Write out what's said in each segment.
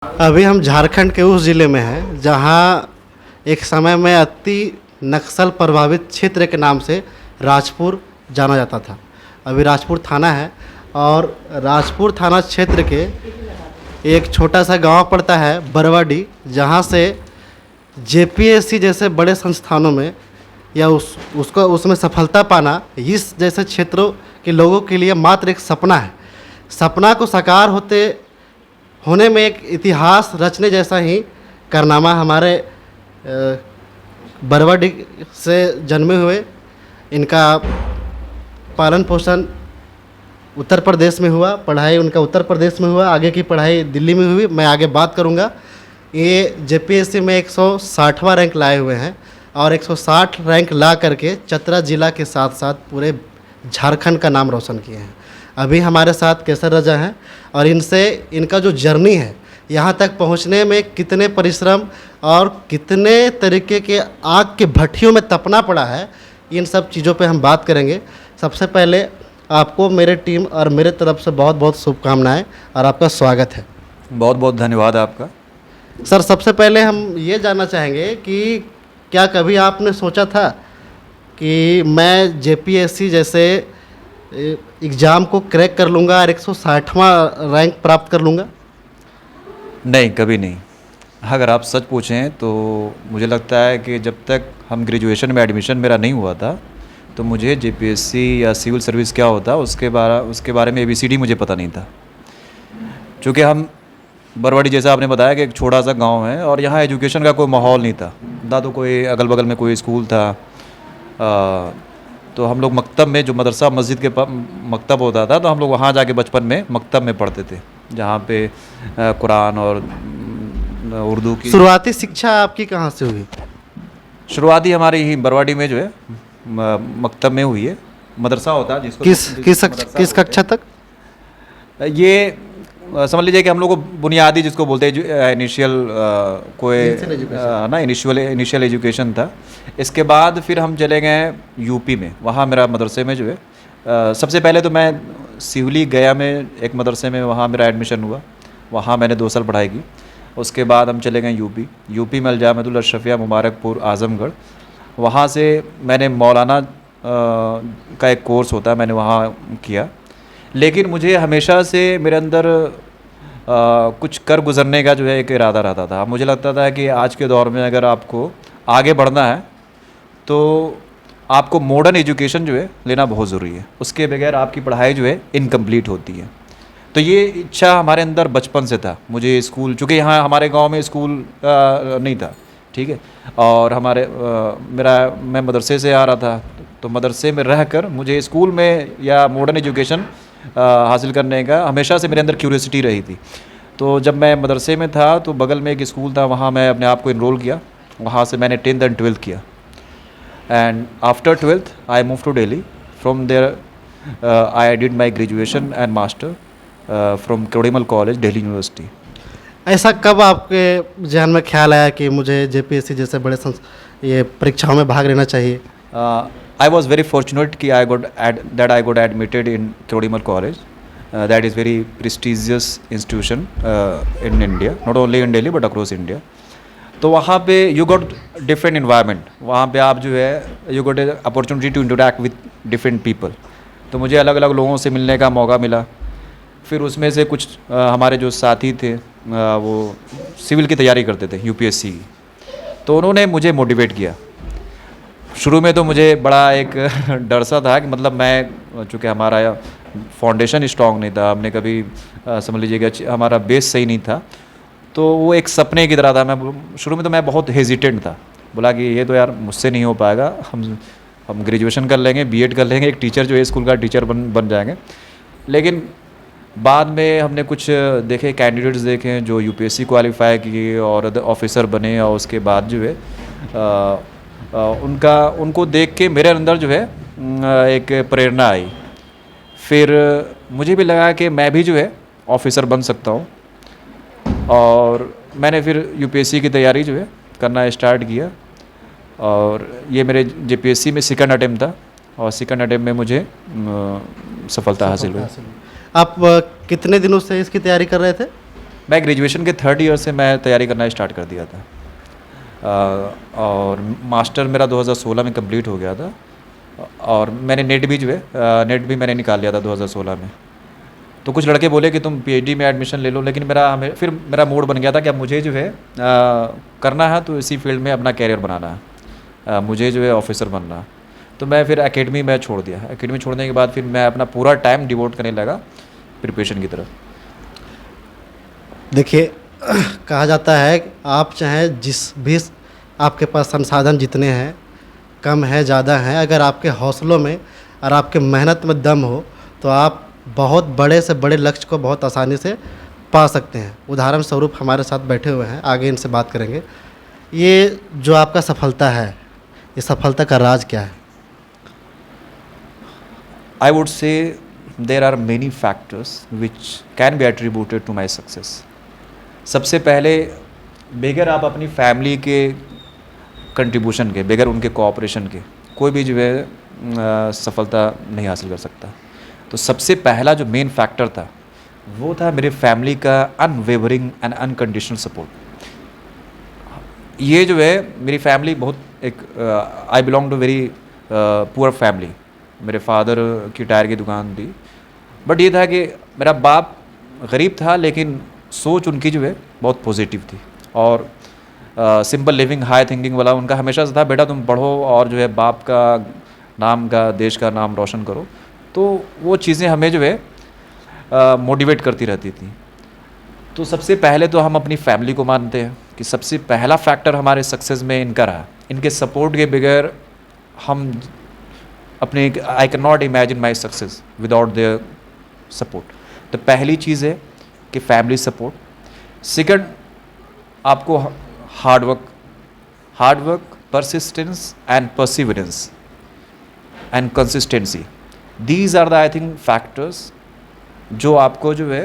अभी हम झारखंड के उस ज़िले में हैं जहां एक समय में अति नक्सल प्रभावित क्षेत्र के नाम से राजपुर जाना जाता था। अभी राजपुर थाना है और राजपुर थाना क्षेत्र के एक छोटा सा गांव पड़ता है बरवाडी, जहां से जेपीएससी जैसे बड़े संस्थानों में या उसको उसमें सफलता पाना इस जैसे क्षेत्रों के लोगों के लिए मात्र एक सपना है। सपना को साकार होने में एक इतिहास रचने जैसा ही कारनामा हमारे बरवाडी से जन्मे हुए इनका पालन पोषण उत्तर प्रदेश में हुआ, पढ़ाई उनका उत्तर प्रदेश में हुआ, आगे की पढ़ाई दिल्ली में हुई। मैं आगे बात करूंगा। ये जेपीएससी में 160वां रैंक लाए हुए हैं और 160 रैंक ला करके चतरा जिला के साथ साथ पूरे झारखंड का नाम रोशन किए हैं। अभी हमारे साथ केसर रजा हैं और इनसे इनका जो जर्नी है यहाँ तक पहुँचने में कितने परिश्रम और कितने तरीके के आग के भट्टियों में तपना पड़ा है, इन सब चीज़ों पे हम बात करेंगे। सबसे पहले आपको मेरे टीम और मेरे तरफ से बहुत बहुत शुभकामनाएं और आपका स्वागत है। बहुत बहुत धन्यवाद आपका। सर, सबसे पहले हम ये जानना चाहेंगे कि क्या कभी आपने सोचा था कि मैं जेपीएससी जैसे एग्ज़ाम को क्रैक कर लूँगा और 160वां रैंक प्राप्त कर लूँगा? नहीं, कभी नहीं। अगर आप सच पूछें तो मुझे लगता है कि जब तक हम ग्रेजुएशन में एडमिशन मेरा नहीं हुआ था तो मुझे जेपीएससी या सिविल सर्विस क्या होता उसके बारे में एबीसीडी मुझे पता नहीं था। चूँकि हम बरवाडी, जैसा आपने बताया, कि एक छोटा सा गांव है और यहाँ एजुकेशन का कोई माहौल नहीं था, ना तो कोई अगल बगल में कोई स्कूल था। तो हम लोग मकतब में, जो मदरसा मस्जिद के मकतब होता था, तो हम लोग वहाँ जाके बचपन में मकतब में पढ़ते थे, जहाँ पे कुरान और उर्दू की। शुरुआती शिक्षा आपकी कहाँ से हुई? शुरुआती हमारी ही बरवाडी में जो है मकतब में हुई है। मदरसा होता है जिसको किस कक्षा तक? ये समझ लीजिए कि हम लोग को बुनियादी जिसको बोलते हैं इनिशियल इनिशियल एजुकेशन था। इसके बाद फिर हम चले गए यूपी में। वहाँ मेरा मदरसे में जो है सबसे पहले तो मैं सिवली गया में एक मदरसे में, वहाँ मेरा एडमिशन हुआ। वहाँ मैंने 2 साल पढ़ाई की। उसके बाद हम चले गए यूपी में अल्जामतुल अशरफिया मुबारकपुर आज़मगढ़। वहाँ से मैंने मौलाना का एक कोर्स होता है, मैंने वहाँ किया। लेकिन मुझे हमेशा से मेरे अंदर कुछ कर गुजरने का जो है एक इरादा रहता था। मुझे लगता था कि आज के दौर में अगर आपको आगे बढ़ना है तो आपको मॉडर्न एजुकेशन जो है लेना बहुत ज़रूरी है। उसके बगैर आपकी पढ़ाई जो है इनकम्प्लीट होती है। तो ये इच्छा हमारे अंदर बचपन से था। मुझे स्कूल, चूँकि यहाँ हमारे गांव में स्कूल नहीं था, ठीक है, और मैं मदरसे से आ रहा था, तो मदरसे में रहकर मुझे स्कूल में या मॉडर्न एजुकेशन हासिल करने का हमेशा से मेरे अंदर क्यूरियोसिटी रही थी। तो जब मैं मदरसे में था तो बगल में एक स्कूल था, वहाँ मैं अपने आप को इनरोल किया। वहाँ से मैंने 10th एंड 12th किया and after 12th I move to Delhi. From there I did my graduation and master from Kirorimal college, Delhi university. ऐसा कब आपके जहन में ख्याल आया कि मुझे जेपीएससी जैसे बड़े ये परीक्षाओं में भाग लेना चाहिए? I was very fortunate कि I got admitted in Kodimal College. That is very prestigious institution in India, not only in Delhi but across India. तो वहाँ पे you got different environment. वहाँ पे आप जो है you got an opportunity to interact with different people. तो मुझे अलग अलग लोगों से मिलने का मौका मिला। फिर उसमें से कुछ हमारे जो साथी थे वो सिविल की तैयारी करते थे, यूपीएससी की, तो उन्होंने मुझे मोटिवेट किया। शुरू में तो मुझे बड़ा एक डर सा था कि मतलब मैं, चूँकि हमारा फाउंडेशन स्ट्रॉन्ग नहीं था, हमने कभी समझ लीजिएगा हमारा बेस सही नहीं था, तो वो एक सपने की तरह था। मैं शुरू में तो मैं बहुत हेजिटेंट था, बोला कि ये तो यार मुझसे नहीं हो पाएगा, हम ग्रेजुएशन कर लेंगे, बीएड कर लेंगे, एक टीचर जो है स्कूल का टीचर बन जाएंगे। लेकिन बाद में हमने कुछ देखे, कैंडिडेट्स देखे जो यूपीएससी क्वालिफाई किए और ऑफिसर बने, और उसके बाद जो है उनको देख के मेरे अंदर जो है एक प्रेरणा आई। फिर मुझे भी लगा कि मैं भी जो है ऑफिसर बन सकता हूँ, और मैंने फिर यूपीएससी की तैयारी जो है करना स्टार्ट किया। और ये मेरे जेपीएससी में सेकंड अटेम्प्ट था, और सेकंड अटेम्प्ट में मुझे सफलता हासिल हुई। आप कितने दिनों से इसकी तैयारी कर रहे थे? मैं ग्रेजुएशन के 3rd ईयर से मैं तैयारी करना स्टार्ट कर दिया था। और मास्टर मेरा 2016 में कंप्लीट हो गया था, और मैंने नेट भी जो है नेट भी मैंने निकाल लिया था 2016 में। तो कुछ लड़के बोले कि तुम पीएचडी में एडमिशन ले लो, लेकिन फिर मेरा मूड बन गया था कि अब मुझे जो है करना है तो इसी फील्ड में अपना कैरियर बनाना है, मुझे जो है ऑफिसर बनना है। तो मैं फिर एकेडमी में छोड़ दिया। एकेडमी छोड़ने के बाद फिर मैं अपना पूरा टाइम डिवोट करने लगा प्रिपरेशन की तरफ। देखिए, कहा जाता है कि आप चाहे जिस भी आपके पास संसाधन जितने हैं, कम है ज़्यादा हैं, अगर आपके हौसलों में और आपके मेहनत में दम हो तो आप बहुत बड़े से बड़े लक्ष्य को बहुत आसानी से पा सकते हैं। उदाहरण स्वरूप हमारे साथ बैठे हुए हैं, आगे इनसे बात करेंगे। ये जो आपका सफलता है, ये सफलता का राज क्या है? I would say there are many factors which can be attributed to my success. सबसे पहले, बगैर आप अपनी फैमिली के कंट्रीब्यूशन के, बगैर उनके कोऑपरेशन के, कोई भी जो है सफलता नहीं हासिल कर सकता। तो सबसे पहला जो मेन फैक्टर था वो था मेरे फैमिली का अनवेवरिंग एंड अनकंडीशनल सपोर्ट। ये जो है मेरी फैमिली बहुत I belong to very poor family. मेरे फादर की टायर की दुकान थी, बट ये था कि मेरा बाप गरीब था, लेकिन सोच उनकी जो है बहुत पॉजिटिव थी, और सिंपल लिविंग हाई थिंकिंग वाला उनका हमेशा से था, बेटा तुम पढ़ो और जो है बाप का नाम का, देश का नाम रोशन करो। तो वो चीज़ें हमें जो है मोटिवेट करती रहती थी। तो सबसे पहले तो हम अपनी फैमिली को मानते हैं कि सबसे पहला फैक्टर हमारे सक्सेस में इनका रहा। इनके सपोर्ट के बगैर हम अपने I can not imagine my success without their support. तो पहली चीज़ है कि फैमिली सपोर्ट। सेकंड, आपको hard work, persistence and perseverance and consistency, these are the I think factors जो आपको जो है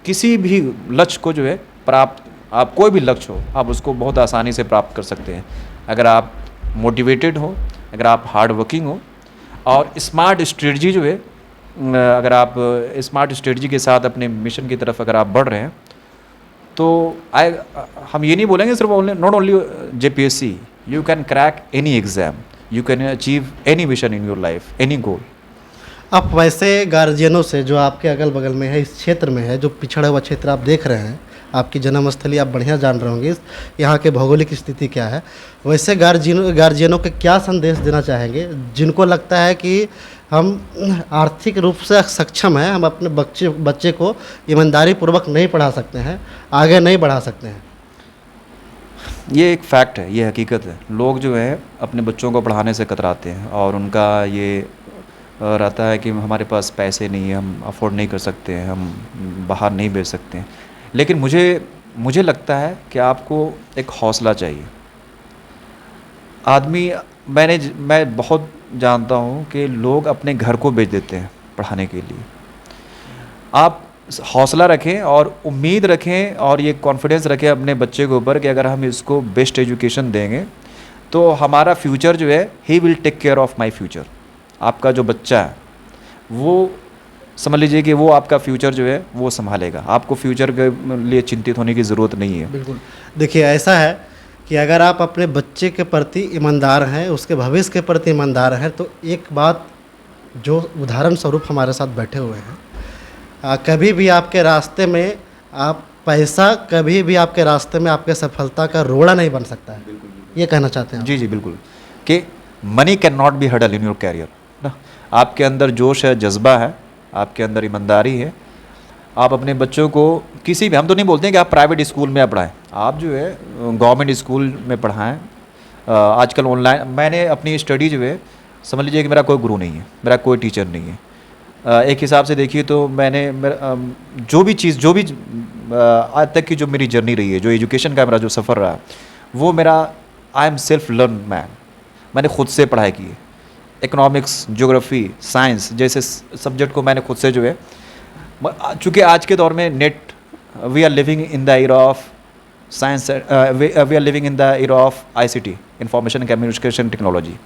किसी भी लक्ष्य को जो है प्राप्त, आप कोई भी लक्ष्य हो आप उसको बहुत आसानी से प्राप्त कर सकते हैं अगर आप मोटिवेटेड हो, अगर आप हार्ड वर्किंग हो, और स्मार्ट स्ट्रेटजी जो है, अगर आप स्मार्ट स्ट्रेटजी के साथ अपने मिशन की तरफ अगर आप बढ़ रहे हैं तो हम ये नहीं बोलेंगे सिर्फ not only JPSC, you can crack any exam, you can achieve any mission in your life, any गोल। आप वैसे गार्जियनों से जो आपके अगल बगल में है, इस क्षेत्र में है, जो पिछड़ा हुआ क्षेत्र आप देख रहे हैं, आपकी जन्मस्थली आप बढ़िया जान रहे होंगे, यहाँ के भौगोलिक स्थिति क्या है, वैसे गार्जियनों के क्या संदेश देना चाहेंगे जिनको लगता है कि हम आर्थिक रूप से सक्षम हैं, हम अपने बच्चे को ईमानदारी पूर्वक नहीं पढ़ा सकते हैं, आगे नहीं बढ़ा सकते हैं? ये एक फैक्ट है, ये हकीकत है। लोग जो है अपने बच्चों को पढ़ाने से कतराते हैं, और उनका ये रहता है कि हमारे पास पैसे नहीं है, हम अफोर्ड नहीं कर सकते हैं, हम बाहर नहीं भेज सकते हैं। लेकिन मुझे लगता है कि आपको एक हौसला चाहिए। मैं बहुत जानता हूँ कि लोग अपने घर को बेच देते हैं पढ़ाने के लिए। आप हौसला रखें और उम्मीद रखें और ये कॉन्फिडेंस रखें अपने बच्चे के ऊपर कि अगर हम इसको बेस्ट एजुकेशन देंगे तो हमारा फ्यूचर जो है, he will take care of my future. आपका जो बच्चा है वो समझ लीजिए कि वो आपका फ्यूचर जो है वो संभालेगा, आपको फ्यूचर के लिए चिंतित होने की ज़रूरत नहीं है। बिल्कुल। देखिए, ऐसा है कि अगर आप अपने बच्चे के प्रति ईमानदार हैं, उसके भविष्य के प्रति ईमानदार हैं, तो एक बात जो उदाहरण स्वरूप हमारे साथ बैठे हुए हैं, कभी भी आपके रास्ते में पैसा कभी भी आपके रास्ते में आपके सफलता का रोड़ा नहीं बन सकता है। ये कहना चाहते हैं? जी बिल्कुल, कि money can not be hurdle in your career ना। आपके अंदर जोश है, जज्बा है, आपके अंदर ईमानदारी है, आप अपने बच्चों को किसी भी, हम तो नहीं बोलते हैं कि आप प्राइवेट स्कूल में पढ़ाएं, आप जो है गवर्नमेंट स्कूल में पढ़ाएं। आजकल ऑनलाइन, मैंने अपनी स्टडी जो है, समझ लीजिए कि मेरा कोई गुरु नहीं है, मेरा कोई टीचर नहीं है। एक हिसाब से देखिए तो मैंने जो भी आज तक की जो मेरी जर्नी रही है, जो एजुकेशन का मेरा जो सफ़र रहा, वो मेरा I am self learn man. मैंने खुद से पढ़ाई की है। इकोनॉमिक्स, ज्योग्राफी, साइंस जैसे सब्जेक्ट को मैंने खुद से जो है, चूँकि आज के दौर में NET, we are living in the era of science, we are living in the era of ICT, information communication technology.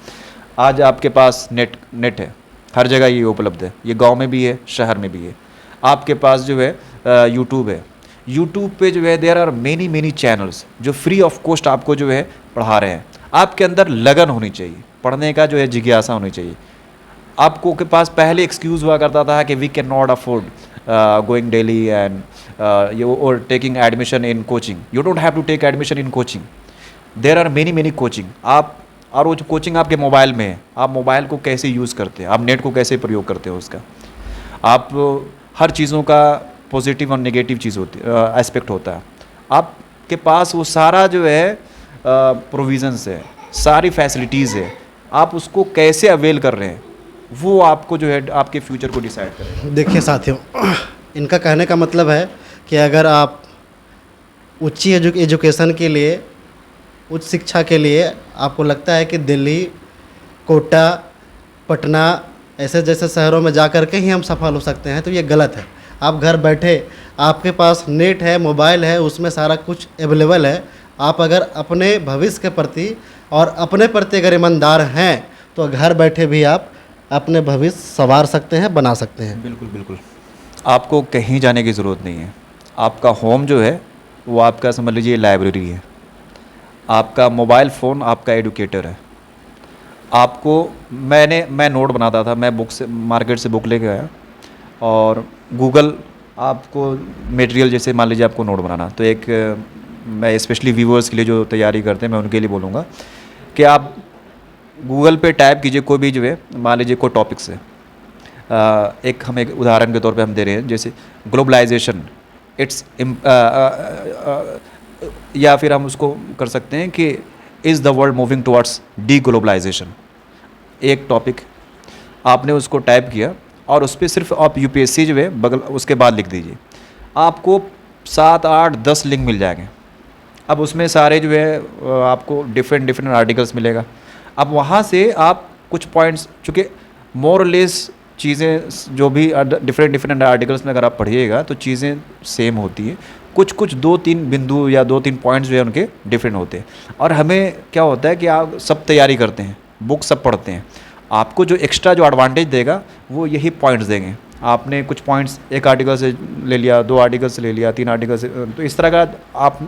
आज आपके पास नेट है, हर जगह ये उपलब्ध है, ये गांव में भी है, शहर में भी है। आपके पास जो है यूट्यूब है, यूट्यूब पे जो है देयर आर मेनी चैनल्स जो फ्री ऑफ कॉस्ट आपको जो है पढ़ा रहे हैं। आपके अंदर लगन होनी चाहिए, पढ़ने का जो है जिज्ञासा होनी चाहिए। आपको के पास पहले एक्सक्यूज़ हुआ करता था कि we can not afford going daily and you or taking admission in coaching. You don't have to take admission in coaching. There are many coaching. आप और वो जो कोचिंग आपके मोबाइल में है, आप मोबाइल को कैसे यूज़ करते हैं, आप नेट को कैसे प्रयोग करते हो उसका, आप हर चीज़ों का पॉजिटिव और नेगेटिव चीज़ होती एस्पेक्ट होता है। आपके पास वो सारा जो है प्रोविज़न्स है, सारी फैसिलिटीज़ है, आप उसको कैसे अवेल कर रहे हैं वो आपको जो है आपके फ्यूचर को डिसाइड करें। देखिए साथियों, इनका कहने का मतलब है कि अगर आप उच्च एजुकेशन के लिए, उच्च शिक्षा के लिए आपको लगता है कि दिल्ली, कोटा, पटना ऐसे जैसे शहरों में जा कर के ही हम सफल हो सकते हैं, तो ये गलत है। आप घर बैठे, आपके पास नेट है, मोबाइल है, उसमें सारा कुछ अवेलेबल है। आप अगर अपने भविष्य के प्रति और अपने प्रति अगर ईमानदार हैं तो घर बैठे भी आप अपने भविष्य संवार सकते हैं, बना सकते हैं। बिल्कुल। आपको कहीं जाने की ज़रूरत नहीं है। आपका होम जो है वो आपका समझ लीजिए लाइब्रेरी है। आपका मोबाइल फ़ोन आपका एडुकेटर है। आपको मैं नोट बनाता था, मैं बुक से मार्केट से बुक लेके आया और गूगल आपको मटेरियल, जैसे मान लीजिए आपको नोट बनाना, तो एक मैं स्पेशली व्यूअर्स के लिए जो तैयारी करते हैं मैं उनके लिए बोलूँगा कि आप गूगल पे टाइप कीजिए कोई भी जो है, मान लीजिए कोई टॉपिक से एक हम एक उदाहरण के तौर पे हम दे रहे हैं, जैसे ग्लोबलाइजेशन इट्स या फिर हम उसको कर सकते हैं कि is the world moving towards deglobalisation. एक टॉपिक आपने उसको टाइप किया और उस पर सिर्फ आप यूपीएससी जो है बगल उसके बाद लिख दीजिए, आपको 7, 8, 10 लिंक मिल जाएंगे। अब उसमें सारे जो है आपको डिफरेंट आर्टिकल्स मिलेगा। अब वहाँ से आप कुछ पॉइंट्स, चूँकि मोर लेस चीज़ें जो भी डिफरेंट आर्टिकल्स में अगर आप पढ़िएगा तो चीज़ें सेम होती हैं, कुछ 2-3 बिंदु या 2-3 पॉइंट्स जो है उनके डिफरेंट होते हैं। और हमें क्या होता है कि आप सब तैयारी करते हैं, बुक सब पढ़ते हैं, आपको जो एक्स्ट्रा जो एडवांटेज देगा वो यही पॉइंट्स देंगे। आपने कुछ पॉइंट्स एक आर्टिकल से ले लिया, 2 आर्टिकल से ले लिया, 3 आर्टिकल से, तो इस तरह का आप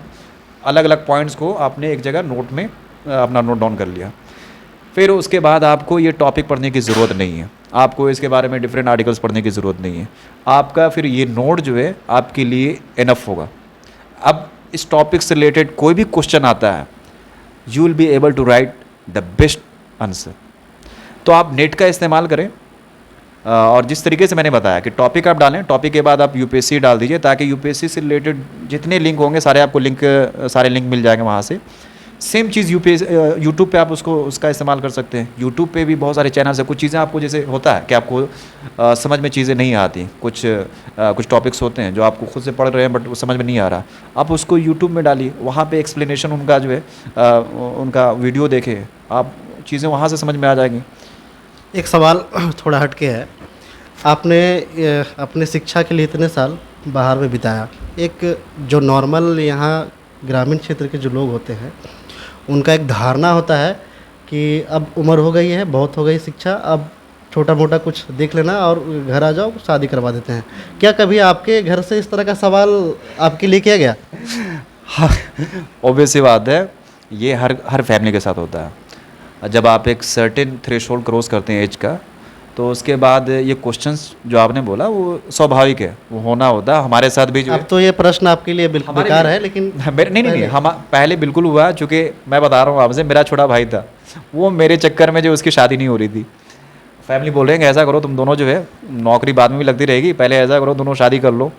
अलग अलग पॉइंट्स को आपने एक जगह नोट में अपना नोट डाउन कर लिया। फिर उसके बाद आपको ये टॉपिक पढ़ने की ज़रूरत नहीं है, आपको इसके बारे में डिफरेंट आर्टिकल्स पढ़ने की ज़रूरत नहीं है। आपका फिर ये नोट जो है आपके लिए इनफ होगा। अब इस टॉपिक से रिलेटेड कोई भी क्वेश्चन आता है, you will be able to write the best answer. तो आप नेट का इस्तेमाल करें और जिस तरीके से मैंने बताया कि टॉपिक आप डालें, टॉपिक के बाद आप यूपीएससी डाल दीजिए, ताकि यूपीएससी से रिलेटेड जितने लिंक होंगे सारे आपको सारे लिंक मिल जाएंगे वहाँ से। सेम चीज़ यूट्यूब पे आप उसका इस्तेमाल कर सकते हैं। यूट्यूब पे भी बहुत सारे चैनल्स हैं। कुछ चीज़ें आपको जैसे होता है कि आपको समझ में चीज़ें नहीं आती, कुछ टॉपिक्स होते हैं जो आपको खुद से पढ़ रहे हैं बट वो समझ में नहीं आ रहा, आप उसको यूट्यूब में डालिए, वहाँ पे एक्सप्लेनेशन उनका जो है उनका वीडियो देखें, आप चीज़ें वहाँ से समझ में आ जाएंगी। एक सवाल थोड़ा हटके है, आपने अपने शिक्षा के लिए इतने साल बाहर में बिताया, एक जो नॉर्मल यहाँ ग्रामीण क्षेत्र के जो लोग होते हैं उनका एक धारणा होता है कि अब उम्र हो गई है, बहुत हो गई शिक्षा, अब छोटा मोटा कुछ देख लेना और घर आ जाओ, शादी करवा देते हैं। क्या कभी आपके घर से इस तरह का सवाल आपके लिए किया गया? हाँ, ऑब्वियस सी बात है, ये हर फैमिली के साथ होता है। जब आप एक सर्टेन थ्रेशोल्ड क्रॉस करते हैं एज का, तो उसके बाद ये क्वेश्चंस जो आपने बोला वो स्वाभाविक है, वो होना होता है। हमारे साथ भी जो अब तो ये प्रश्न आपके लिए बिल्कुल बेकार है, लेकिन नहीं, हम पहले बिल्कुल हुआ, चूँकि मैं बता रहा हूँ आपसे, मेरा छोटा भाई था, वो मेरे चक्कर में जो उसकी शादी नहीं हो रही थी, फैमिली बोल रहे हैं ऐसा करो तुम दोनों जो है, नौकरी बाद में भी लगती रहेगी, पहले ऐसा करो दोनों शादी कर लो।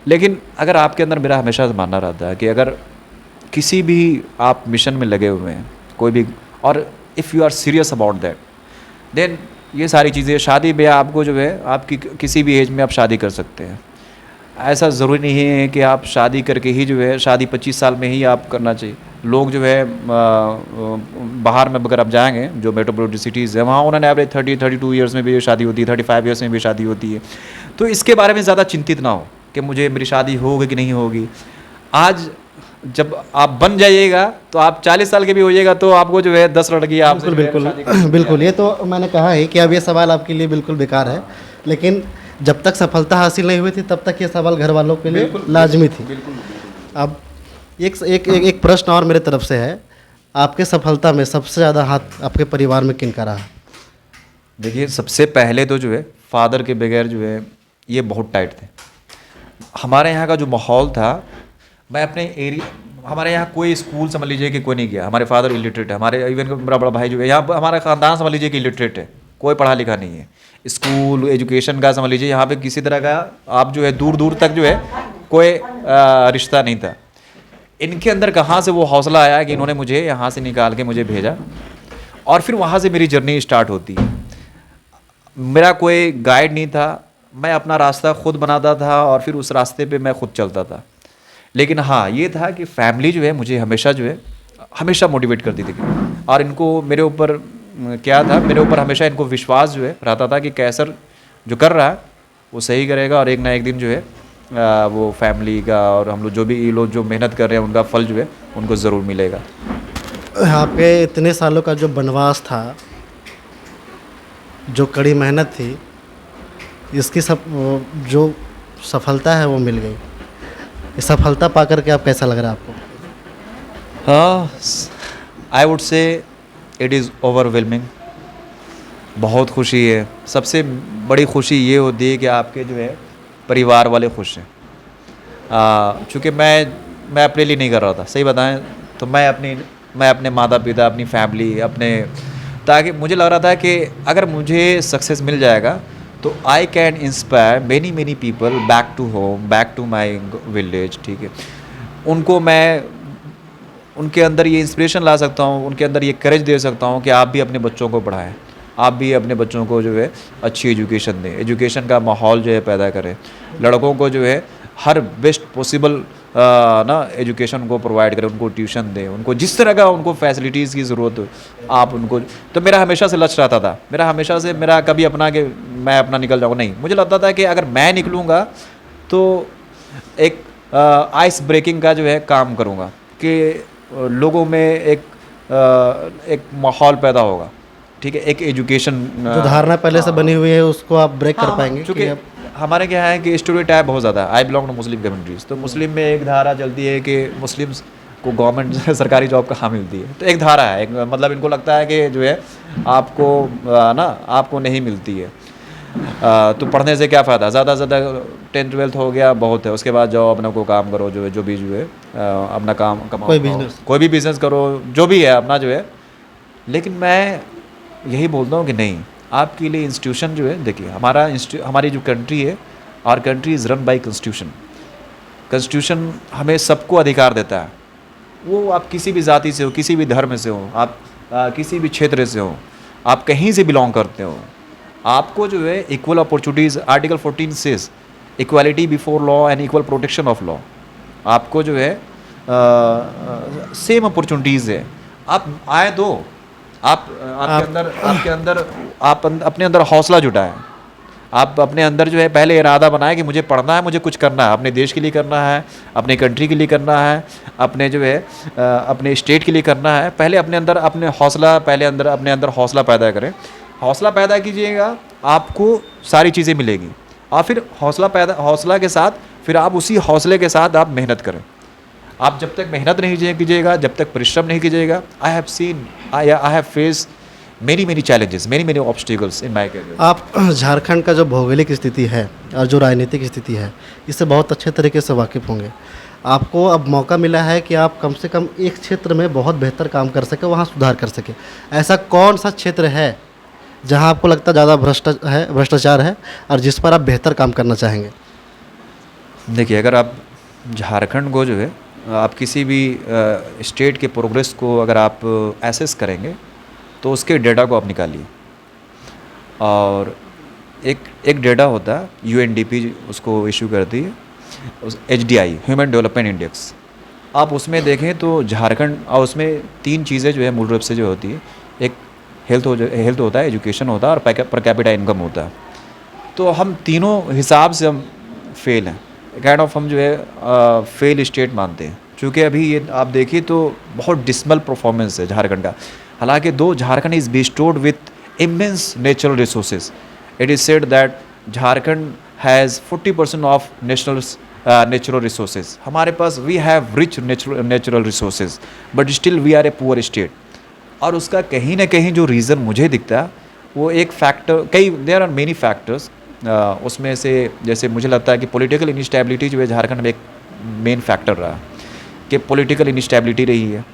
लेकिन अगर आपके अंदर मेरा हमेशा मानना रहता है कि अगर किसी भी आप मिशन में लगे हुए हैं कोई भी, और if you are serious about that, then ये सारी चीज़ें, शादी ब्याह आपको जो है आपकी किसी भी एज में आप शादी कर सकते हैं। ऐसा ज़रूरी नहीं है कि आप शादी करके ही जो है, शादी 25 साल में ही आप करना चाहिए। लोग जो है बाहर में अगर आप जाएंगे जो मेट्रोपोलिटन सिटीज़ है, वहाँ उन्होंने एवरेज 32 ईयर्स में भी शादी होती है, 35 ईयर्स में भी शादी होती है। तो इसके बारे में ज़्यादा चिंतित ना हो कि मुझे मेरी शादी होगी कि नहीं होगी। आज जब आप बन जाइएगा तो आप 40 साल के भी होइएगा तो आपको जो है 10 लड़की आपसे बिल्कुल, ये तो मैंने कहा है कि अब ये सवाल आपके लिए बिल्कुल बेकार है। लेकिन जब तक सफलता हासिल नहीं हुई थी तब तक ये सवाल घर वालों के लिए लाजमी थी। अब एक प्रश्न और मेरे तरफ से है, आपके सफलता में सबसे ज़्यादा हाथ आपके परिवार में किनका रहा? देखिए, सबसे पहले तो जो है फादर के बगैर जो है ये बहुत टाइट थे। हमारे यहाँ का जो माहौल था, मैं अपने एरिया, हमारे यहाँ कोई स्कूल समझ लीजिए कि कोई नहीं गया। हमारे फादर इलिटरेट है, हमारे इवन मेरा बड़ा भाई जो है यहाँ हमारा ख़ानदान समझ लीजिए कि इलिटरेट है, कोई पढ़ा लिखा नहीं है। स्कूल एजुकेशन का समझ लीजिए यहाँ पे किसी तरह का आप जो है दूर दूर तक जो है कोई रिश्ता नहीं था। इनके अंदर कहाँ से वो हौसला आया कि इन्होंने मुझे यहाँ से निकाल के मुझे भेजा, और फिर वहाँ से मेरी जर्नी स्टार्ट होती है। मेरा कोई गाइड नहीं था, मैं अपना रास्ता खुद बनाता था और फिर उस रास्ते पे मैं खुद चलता था। लेकिन हाँ, ये था कि फैमिली जो है मुझे हमेशा जो है हमेशा मोटिवेट करती थी, और इनको मेरे ऊपर क्या था, मेरे ऊपर हमेशा इनको विश्वास जो है रहता था कि कैसर जो कर रहा है वो सही करेगा, और एक ना एक दिन जो है वो फैमिली का और हम लोग जो भी ये लोग जो मेहनत कर रहे हैं उनका फल जो है उनको ज़रूर मिलेगा। आपके इतने सालों का जो बनवास था, जो कड़ी मेहनत थी, इसकी सब जो सफलता है वो मिल गई। ये सफलता पा कर के आप कैसा लग रहा है आपको? हाँ, I would say it is overwhelming. बहुत खुशी है। सबसे बड़ी खुशी ये होती है कि आपके जो है परिवार वाले खुश हैं। चूँकि मैं अपने लिए नहीं कर रहा था, सही बताएं तो मैं अपने माता पिता, अपनी फैमिली, ताकि मुझे लग रहा था कि अगर मुझे सक्सेस मिल जाएगा तो I can inspire many people back to home, back to my village. ठीक है, उनको मैं उनके अंदर ये इंस्पिरेशन ला सकता हूँ, उनके अंदर ये करेज दे सकता हूँ कि आप भी अपने बच्चों को पढ़ाएं, आप भी अपने बच्चों को जो है अच्छी एजुकेशन दें, एजुकेशन का माहौल जो है पैदा करें। लड़कों को जो है हर बेस्ट पॉसिबल ना एजुकेशन को प्रोवाइड करें, उनको ट्यूशन दें, उनको जिस तरह का उनको फैसिलिटीज़ की ज़रूरत हो आप उनको। तो मेरा हमेशा से लक्ष्य रहता था, मेरा कभी अपना कि मैं अपना निकल जाऊँगा, नहीं। मुझे लगता था कि अगर मैं निकलूँगा तो एक आइस ब्रेकिंग का जो है काम करूँगा, कि लोगों में एक माहौल पैदा होगा। ठीक है, एक एजुकेशन जो धारणा पहले से बनी हुई है उसको आप ब्रेक कर पाएंगे। क्योंकि हमारे क्या है कि स्टोरी टाइप बहुत ज़्यादा है। I belong to Muslim communities, तो मुस्लिम में एक धारा चलती है कि मुस्लिम्स को गवर्नमेंट सरकारी जॉब कहाँ मिलती है। तो एक धारा है, एक मतलब इनको लगता है कि जो है आपको नहीं मिलती है, तो पढ़ने से क्या फ़ायदा, ज़्यादा से ज़्यादा 10th 12th हो गया बहुत है, उसके बाद जाओ अपना को काम करो, जो है अपना काम कमाओ, कोई भी बिज़नेस करो, जो भी है अपना जो है। लेकिन मैं यही बोलता हूँ कि नहीं, आपके लिए इंस्टीट्यूशन जो है, देखिए हमारी जो कंट्री है, our country is run by constitution हमें सबको अधिकार देता है। वो आप किसी भी जाति से हो, किसी भी धर्म से हो, आप किसी भी क्षेत्र से हो, आप कहीं से बिलोंग करते हो, आपको जो है equal opportunities, article 14 says equality before law and equal protection of law. आपको जो है सेम अपॉर्चुनिटीज़ है, आप आए दो, आपके अंदर आप अपने अंदर हौसला जुटाएं, आप अपने अंदर जो है पहले इरादा बनाएं कि मुझे पढ़ना है, मुझे कुछ करना है, अपने देश के लिए करना है, अपने कंट्री के लिए करना है, अपने जो है अपने स्टेट के लिए करना है। पहले अपने अंदर अपने अंदर हौसला पैदा करें। हौसला पैदा कीजिएगा, आपको सारी चीज़ें मिलेगी, और फिर हौसला के साथ फिर आप उसी हौसले के साथ आप मेहनत करें। आप जब तक मेहनत नहीं कीजिएगा, जब तक परिश्रम नहीं कीजिएगा, I have face many challenges, many obstacles in my career. आप झारखंड का जो भौगोलिक स्थिति है और जो राजनीतिक स्थिति है, इससे बहुत अच्छे तरीके से वाकिफ़ होंगे। आपको अब मौका मिला है कि आप कम से कम एक क्षेत्र में बहुत बेहतर काम कर सके, वहाँ सुधार कर सके। ऐसा कौन सा क्षेत्र है जहाँ आपको लगता ज़्यादा भ्रष्टाचार है और जिस पर आप बेहतर काम करना चाहेंगे? देखिए, अगर आप झारखंड को जो है आप किसी भी स्टेट के प्रोग्रेस को अगर आप एसेस करेंगे तो उसके डेटा को आप निकालिए, और एक डेटा होता है UNDP उसको इशू करती है, HDI ह्यूमन डेवलपमेंट इंडेक्स। आप उसमें देखें तो झारखंड, और उसमें 3 चीज़ें जो है मूल रूप से जो होती है, एक हेल्थ होता है, एजुकेशन होता है, और पर कैपिटा इनकम होता है। तो हम तीनों हिसाब से हम फेल हैं, काइंड ऑफ हम जो है फेल स्टेट मानते हैं। चूँकि अभी ये आप देखिए तो बहुत डिसमल परफॉर्मेंस है झारखंड का। हालांकि though Jharkhand is bestowed with immense natural resources, it is said that Jharkhand has 40% of natural resources. हमारे पास we have rich natural resources but still we are a poor state. और उसका कहीं ना कहीं जो रीज़न मुझे दिखता है वो एक फैक्टर, कई देयर आर मेनी फैक्टर्स. उसमें से जैसे मुझे लगता है कि पॉलिटिकल इनस्टेबिलिटी जो है झारखंड में एक मेन फैक्टर रहा, कि पॉलिटिकल इनस्टेबिलिटी रही है.